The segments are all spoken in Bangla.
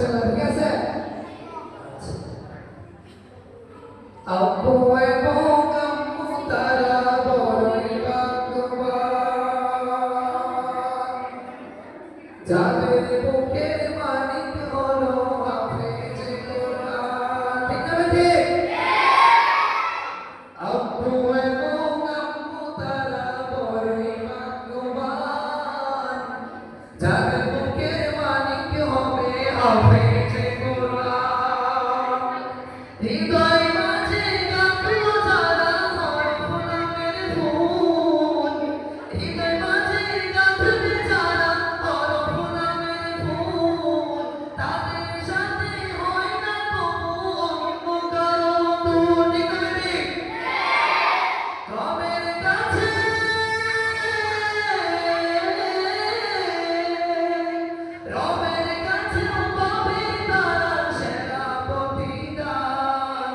ইনশাআল্লাহ, ঠিক আছে? আব্বু এবং আম্মু তারা বড়ই ভাগ্যবান, যাদের বুকের মালিক হলো হাফেজে কোরআন। ঠিক না ঠিক? আব্বু এবং আম্মু তারা বড়ই ভাগ্যবান, যাদের বুকের মালিক হবে হাফেজে কোরআন। হৃদয় মাঝে গাঁথলো যারা হরফ নামের ফুল, হৃদয় মাঝে গাঁথবে যারা হরফ নামের ফুল, তাদের সাথে হয় না তবু অন্য কারো তুল। ঠিক না ঠিক? রবের কাছে রবের কাছেও পাবে তারা সেরা প্রতিদান,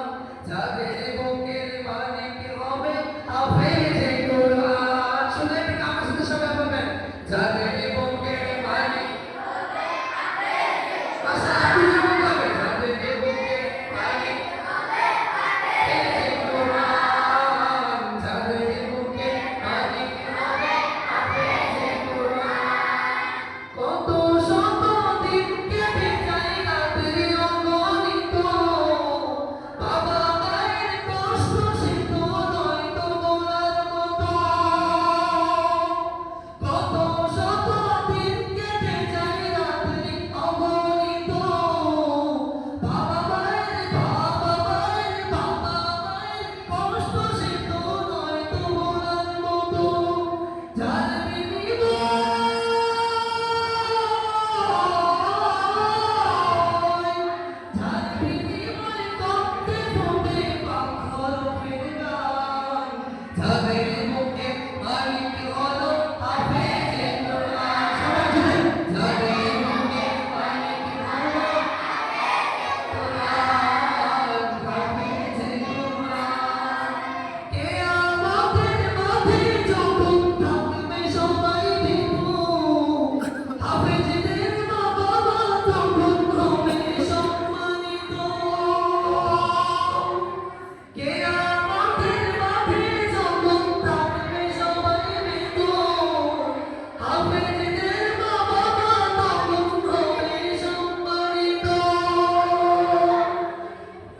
যাদের বুকের মালিক হবে হাফেজে কোরআন। শুনে আমার সাথে সবাই বলবেন, যাদের বুকের মালিক আচ্ছা আপনি যেমন বলবেন, যাদের বুকের মালিক হাফেজে কোরআন, যাদের বুকের মালিক হবে হাফেজে কোরআন। কত শত দিন কেটে যায় রাত্রি অগণিত, বাবা মায়ের কষ্ট সে তো নয় তো বলার মতো। কত শত দিন কেটে যায় রাত্রি অগণিত, বাবা মায়ের কষ্ট সে তো নয় তো বলার মতো। যার বিনিময় করতে হবে বাখরফের গান, যাদের বুকে মালিক হলো হাফেজে কোরআন। সবাই বলেন, যাদের বুকে মালিক হলো কোরআন, হাফেজে কোরআন। কিয়ামতের মাঠে যখন থাকবে সবাই বিমুখ, হাফেজদের মা বাবা তখন হবে সম্মানিত। কিয়ামতের মাঠে যখন থাকবে সবাই বিমুখ, হাফেজদের মা বাবা তখন হবে সম্মানিত।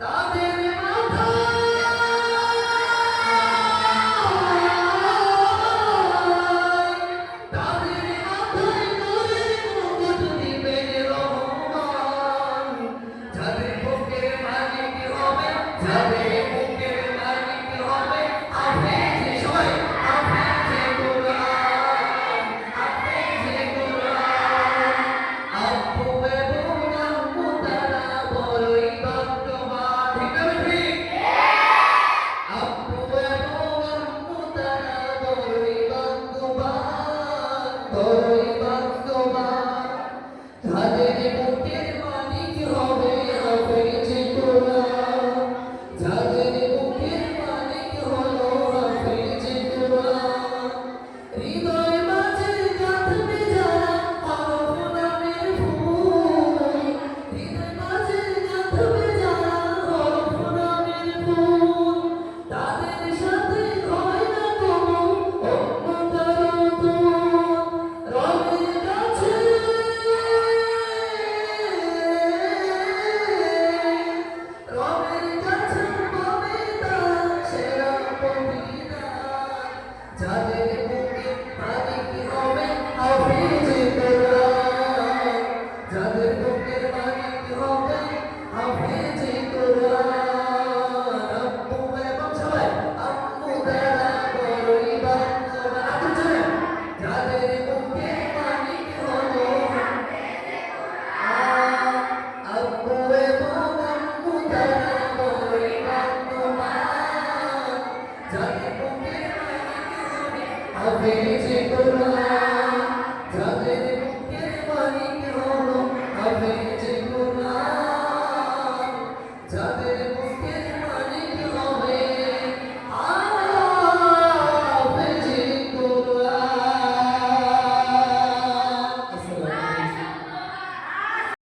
তাদের মাথায় নূরের মুকুট দিবেন রহমান, যাদের বুকের মালিক হবে, যাদের বুকের মালিক হবে হাফেজে, সবাই হাফেজে কোরআন, হাফেজে কোরআন। আব্বু এবং আম্মু তারা বড়ই ভাগ্যবান। ঠিক না ঠিক? আব্বু এবং আম্মু তারা বড়ই ভাগ্যবান, বড়ই ভাগ্যবান, যাদের